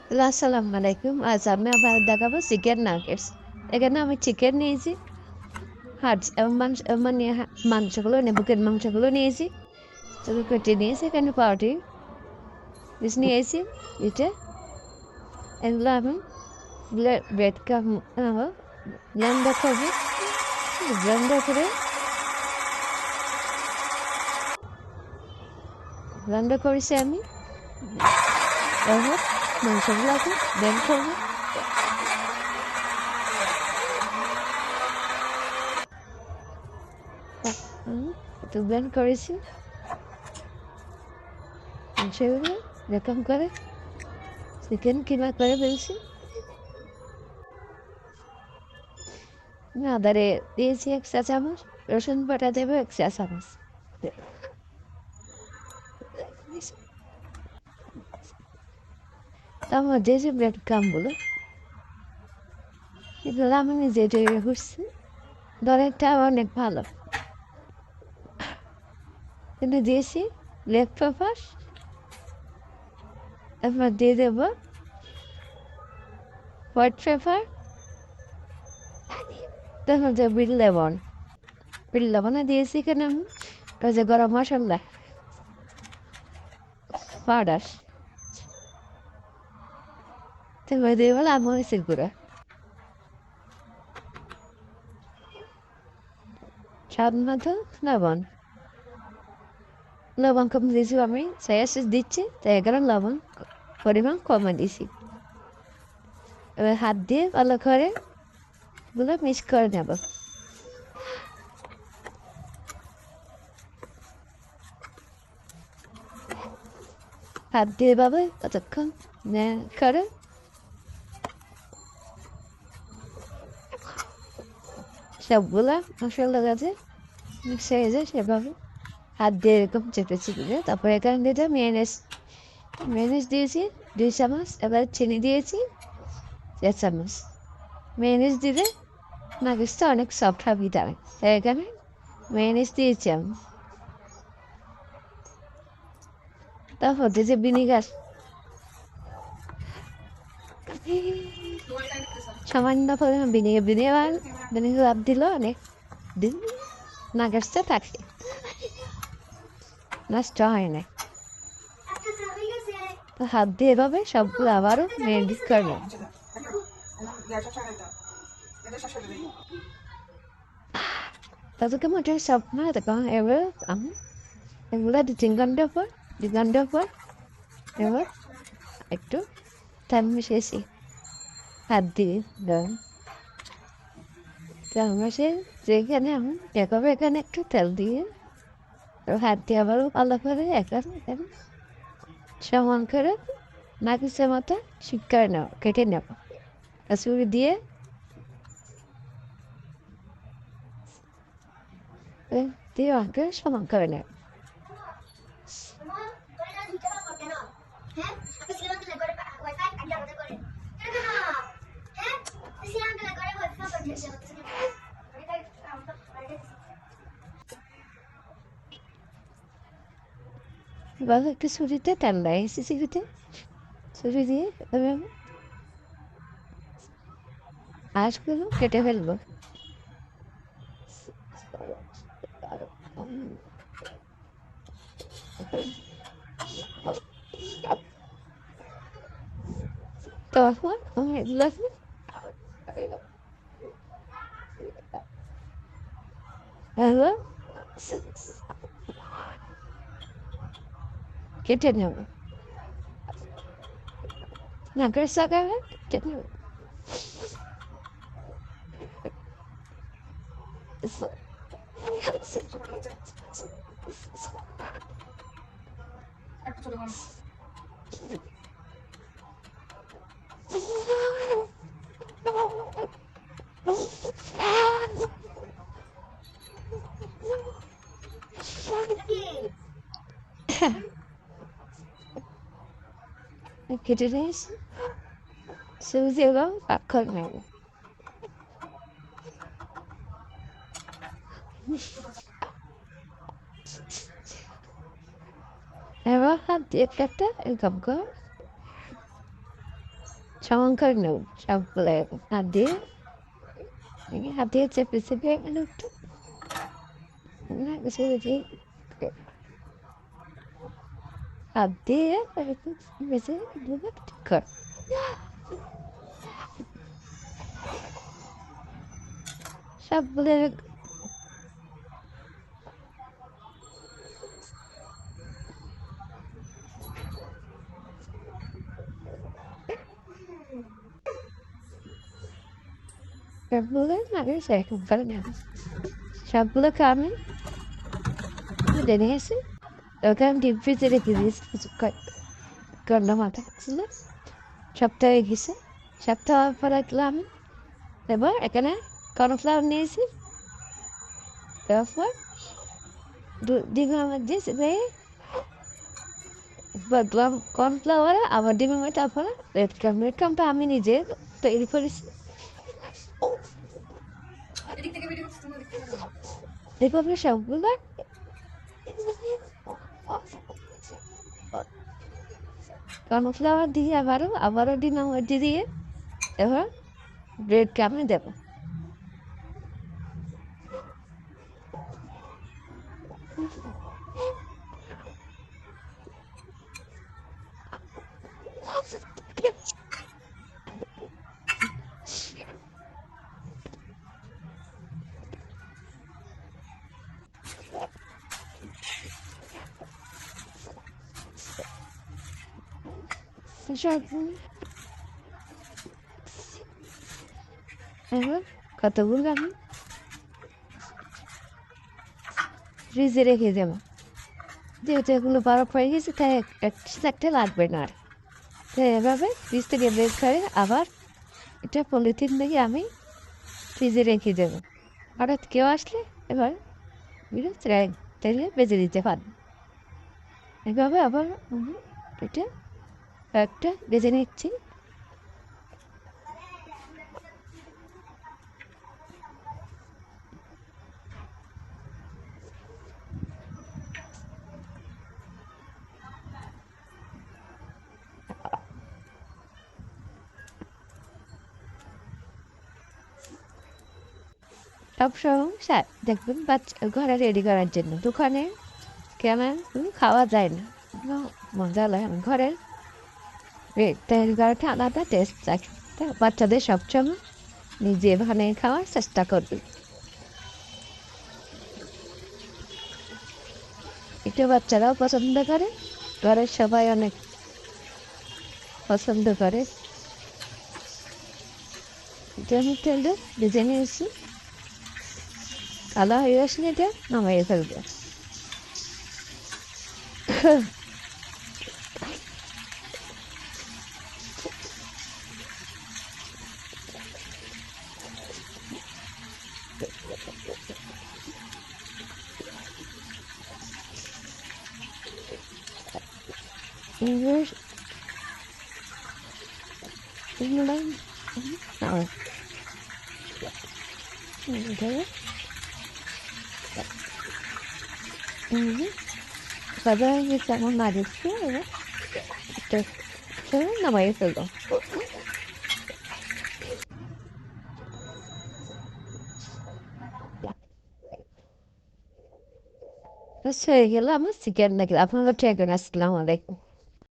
Hello, আসসালামু আলাইকুম। আজ আমি আবার দেখাবো চিকেন নাগেটস। এখানে আমি চিকেন নিয়েছি, হার্ট এবং মাংসগুলো বুকের মাংসগুলো নিয়েছি, ছোটো কেটে নিয়েছি। এখানে পাউরুটি পিস নিয়েছি, এটা এগুলো আমি ব্রেড কাম ব্লেন্ডার করবো। ব্লেন্ডার করে ব্লেন্ডার করেছি আমি। এবার মাংসগুলোকে ব্লেন্ড করবো। একটু ব্লেন্ড করেছি মাংসগুলো, এরকম করে চিকেন কিমা করে ফেলছি। আদারে দিয়েছি 1 চা চামচ, রসুন বাটা দেবো 1 চা চামচ। তার মধ্যে যে ব্রেড ক্রাম্বগুলো, এগুলো আমি নিজে তৈরি করছি, দরেরটা অনেক ভালো। এখানে দিয়েছি ব্ল্যাক পেপার, এরপর দিয়ে দেবো হোয়াইট পেপার, তারপর যে বিট লবণও দিয়েছি এখানে আমি। ওই যে গরম মশলা পাউডার, তারপর দিয়ে বলো মরিচের গুঁড়া, স্বাদ মতো লবণ। লবণ কম দিয়েছি আমি, সয়া সস দিচ্ছি, তাই এখানে লবণ পরিমাণ কমে দিয়েছি। এবার হাত দিয়ে ভালো করে এগুলো মিক্স করে নেব। হাত দিয়ে এভাবে কতক্ষণ করে সবগুলা মশলা গাছে মিক্স হয়ে যায়, সেভাবে হাত দিয়ে এরকম চেপে চেপে। তারপর এখানে দিয়ে মেয়োনিজ দিয়েছি 2 চামচ, এবার চিনি দিয়েছি 1 চামচ। মেয়োনিজ দিলে নাগেটসটা অনেক সফট হবে, তাই এখানে মেয়োনিজ দিয়েছি আমি। তারপর যে ভিনিগার, সামান্য পরিমাণ ভিনিগার দিল অনেক দিন নাগেটসটা থাকে, নষ্ট হয় না। তো হাত দিয়ে এভাবে সবগুলো আবারও মেরিনেট করে নেব। তাদেরকে মোটে সব না তখন এবার আমি এগুলো 2-3 ঘন্টা পর এবার একটু টাইম মিশিয়েছি হাত দিয়ে ধরুন। তো আমরা যেখানে আমি এভাবে এখানে একটু তেল দিয়ে হাত দিয়ে আবারও ভালো করে এখানে সমান করে নাকিসের মতো ঠিক করে নেব, কেটে নেব। ছুরি দিয়ে আমাকে সমান করে নেব। এবার একটু ছুরিতে তেল লাগিয়েছি, ছুরি দিয়ে এভাবে আমি আঁশগুলো কেটে ফেলবো। তখন আমি এগুলোকে এবার কেটে নেব, নাকের সাকায় কেটে নেব। কেটে নিয়েছি, সবজি এবং পাক নেব। এবার হাত দিয়ে একটা এরকম করে সমান করে নেব সবগুলো হাত দিয়ে হাত দিয়ে চেপে চেপে একটু না চেপে দিয়ে হাত দিয়ে একটু বেছে দেবো ঠিক কর সবগুলো সবগুলো মানুষ এরকম করে নেব সবগুলোকে আমি তুলে নিয়ে এসে ওকে আমি ডিপ ফ্রিজে রেখে দিয়েছি কিছুক্ষণ গন্ডা মাথা ছিল সপ্তাহ হয়ে গেছে সপ্তাহ হওয়ার পর আমি এবার এখানে কর্নফ্লাওয়ার নিয়েছি তারপর ডিমের মধ্যে বদলাম কর্নফ্লাওয়ার আবার ডিমের মধ্যে তারপরে রেড কামটা আমি নিজে তৈরি করেছি এভাবে সবগুলো কর্নফ্লাওয়ার দিয়ে আবারও ডিমের মধ্যে দিয়ে এবার ব্রেড কামে দেবো এবার কতগুলো আমি ফ্রিজে রেখে দেবো যেহেতু এগুলো বরফ হয়ে গেছে তাই একটা লাগবে না আর তাই এভাবে ফ্রিজ থেকে বের করে আবার এটা পলিথিন থেকে আমি ফ্রিজে রেখে দেবো হঠাৎ কেউ আসলে এবার তেলে বেজে দিতে পারবে এভাবে আবার এটা একটা বেজে নিচ্ছি সবসময় দেখবেন বাচ্চা ঘরে রেডি করার জন্য দোকানে কেমন খাওয়া যায় না মজা লাগে না ঘরের তৈরি করাটা আলাদা টেস্ট থাকে বাচ্চাদের সবসময় নিজে বানিয়ে খাওয়ার চেষ্টা করবে এটা বাচ্চারাও পছন্দ করে ঘরের সবাই অনেক পছন্দ করে আমি তেলটা ভেজে নিয়েছি কালো হয়ে আসলে এটা নামাইয়ে ফেলবে English England no okay Когда я сама нарисую, то все на моей фото. بس هي لا ما سكرنا كده أفهم بتشيكن السلام عليكم